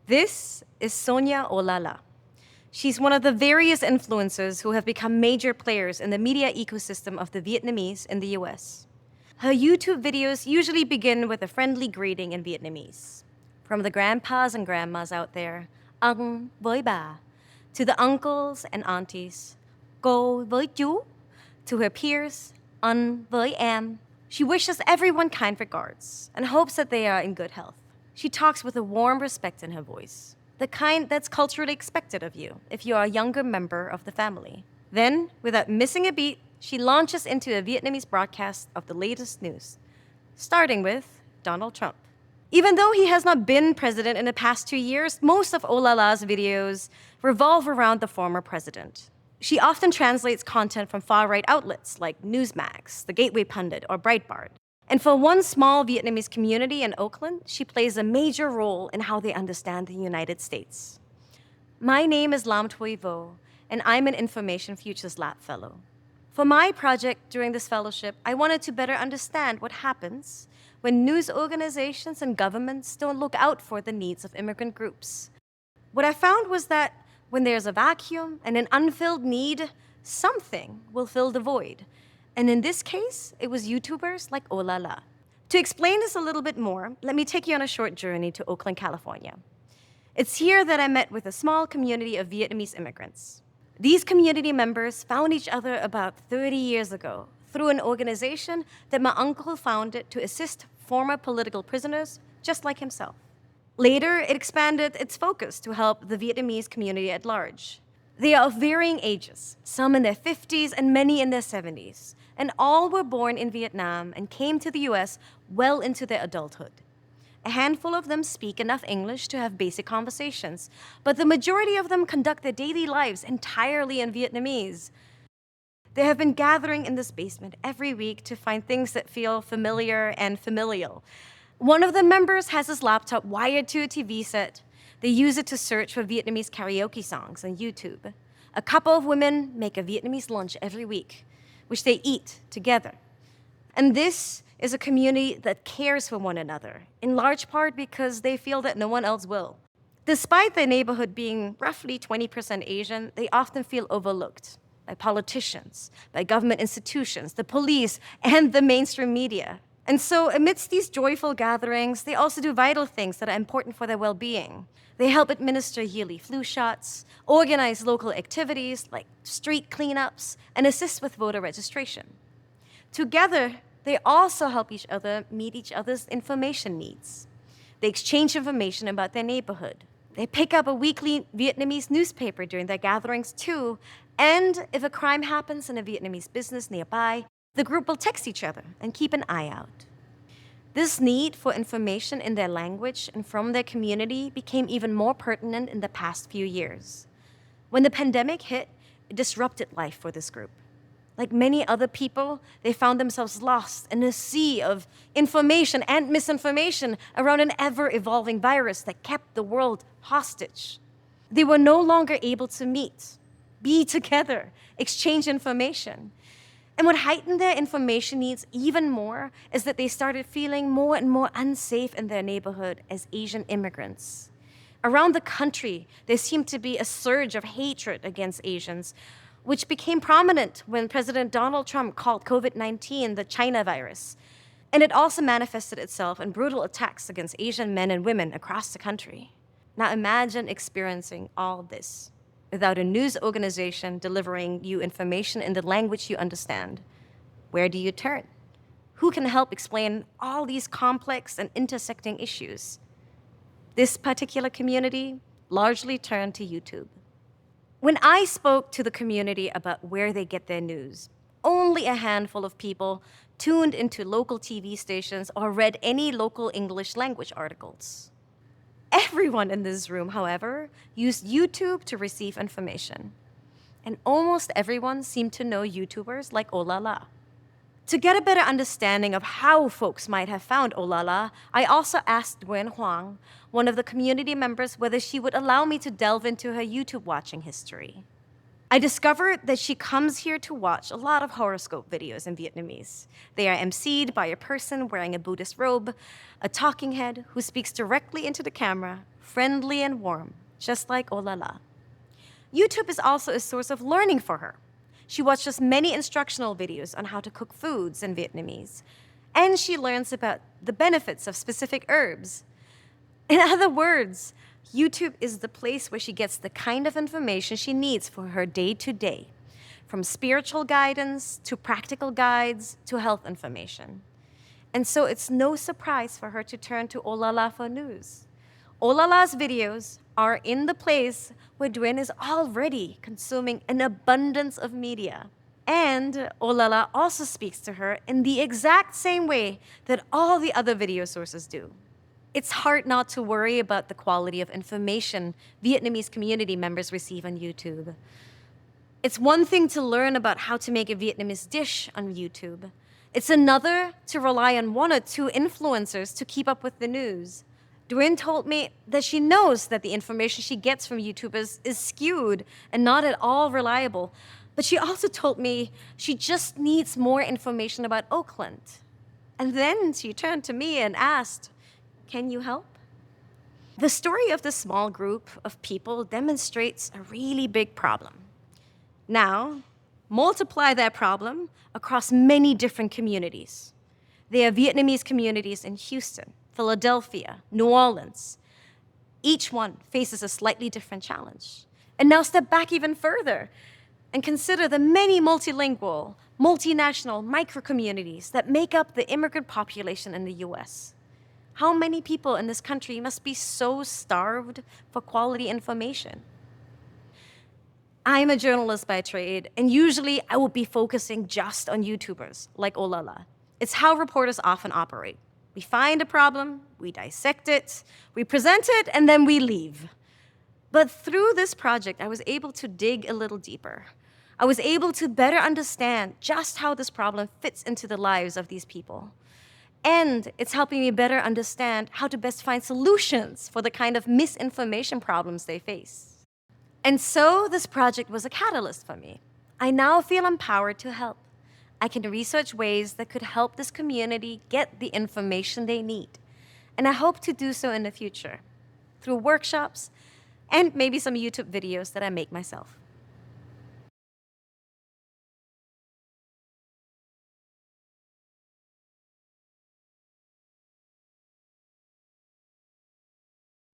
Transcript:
This is Sonia Olala. She's one of the various influencers who have become major players in the media ecosystem of the Vietnamese in the US. Her YouTube videos usually begin with a friendly greeting in Vietnamese. From the grandpas and grandmas out there, anh với bà, to the uncles and aunties, cô với chú, to her peers, anh với em. She wishes everyone kind regards and hopes that they are in good health. She talks with a warm respect in her voice, the kind that's culturally expected of you if you are a younger member of the family. Then, without missing a beat, she launches into a Vietnamese broadcast of the latest news, starting with Donald Trump. Even though he has not been president in the past 2 years, most of Olala's videos revolve around the former president. She often translates content from far-right outlets like Newsmax, The Gateway Pundit, or Breitbart. And for one small Vietnamese community in Oakland, she plays a major role in how they understand the United States. My name is Lam Thuy, and I'm an Information Futures Lab Fellow. For my project during this fellowship, I wanted to better understand what happens when news organizations and governments don't look out for the needs of immigrant groups. What I found was that when there's a vacuum and an unfilled need, something will fill the void. And in this case, it was YouTubers like Olala. To explain this a little bit more, let me take you on a short journey to Oakland, California. It's here that I met with a small community of Vietnamese immigrants. These community members found each other about 30 years ago through an organization that my uncle founded to assist former political prisoners just like himself. Later, it expanded its focus to help the Vietnamese community at large. They are of varying ages, some in their 50s and many in their 70s, and all were born in Vietnam and came to the US well into their adulthood. A handful of them speak enough English to have basic conversations, but the majority of them conduct their daily lives entirely in Vietnamese. They have been gathering in this basement every week to find things that feel familiar and familial. One of the members has his laptop wired to a TV set. They use it to search for Vietnamese karaoke songs on YouTube. A couple of women make a Vietnamese lunch every week, which they eat together. And this is a community that cares for one another, in large part because they feel that no one else will. Despite their neighborhood being roughly 20% Asian, they often feel overlooked by politicians, by government institutions, the police, and the mainstream media. And so amidst these joyful gatherings, they also do vital things that are important for their well-being. They help administer yearly flu shots, organize local activities like street cleanups, and assist with voter registration. Together, they also help each other meet each other's information needs. They exchange information about their neighborhood. They pick up a weekly Vietnamese newspaper during their gatherings too, and if a crime happens in a Vietnamese business nearby, the group will text each other and keep an eye out. This need for information in their language and from their community became even more pertinent in the past few years. When the pandemic hit, it disrupted life for this group. Like many other people, they found themselves lost in a sea of information and misinformation around an ever-evolving virus that kept the world hostage. They were no longer able to meet, be together, exchange information. And what heightened their information needs even more is that they started feeling more and more unsafe in their neighborhood as Asian immigrants. Around the country, there seemed to be a surge of hatred against Asians, which became prominent when President Donald Trump called COVID-19 the China virus. And it also manifested itself in brutal attacks against Asian men and women across the country. Now imagine experiencing all this without a news organization delivering you information in the language you understand. Where do you turn? Who can help explain all these complex and intersecting issues? This particular community largely turned to YouTube. When I spoke to the community about where they get their news, only a handful of people tuned into local TV stations or read any local English language articles. Everyone in this room, however, used YouTube to receive information. And almost everyone seemed to know YouTubers like Olala. To get a better understanding of how folks might have found Olala, I also asked Gwen Huang, one of the community members, whether she would allow me to delve into her YouTube watching history. I discovered that she comes here to watch a lot of horoscope videos in Vietnamese. They are emceed by a person wearing a Buddhist robe, a talking head who speaks directly into the camera friendly and warm, just like Olala. YouTube is also a source of learning for her. She watches many instructional videos on how to cook foods in Vietnamese, and she learns about the benefits of specific herbs. In other words, YouTube is the place where she gets the kind of information she needs for her day-to-day, from spiritual guidance to practical guides to health information. And so it's no surprise for her to turn to Olala for news. Olala's videos are in the place where Dwayne is already consuming an abundance of media. And Olala also speaks to her in the exact same way that all the other video sources do. It's hard not to worry about the quality of information Vietnamese community members receive on YouTube. It's one thing to learn about how to make a Vietnamese dish on YouTube. It's another to rely on one or two influencers to keep up with the news. Dwayne told me that she knows that the information she gets from YouTubers is skewed and not at all reliable. But she also told me she just needs more information about Oakland. And then she turned to me and asked, "Can you help?" The story of this small group of people demonstrates a really big problem. Now, multiply that problem across many different communities. There are Vietnamese communities in Houston, Philadelphia, New Orleans. Each one faces a slightly different challenge. And now step back even further and consider the many multilingual, multinational micro-communities that make up the immigrant population in the US. How many people in this country must be so starved for quality information? I'm a journalist by trade, and usually I would be focusing just on YouTubers like Olala. It's how reporters often operate. We find a problem, we dissect it, we present it, and then we leave. But through this project, I was able to dig a little deeper. I was able to better understand just how this problem fits into the lives of these people. And it's helping me better understand how to best find solutions for the kind of misinformation problems they face. And so this project was a catalyst for me. I now feel empowered to help. I can research ways that could help this community get the information they need. And I hope to do so in the future, through workshops and maybe some YouTube videos that I make myself.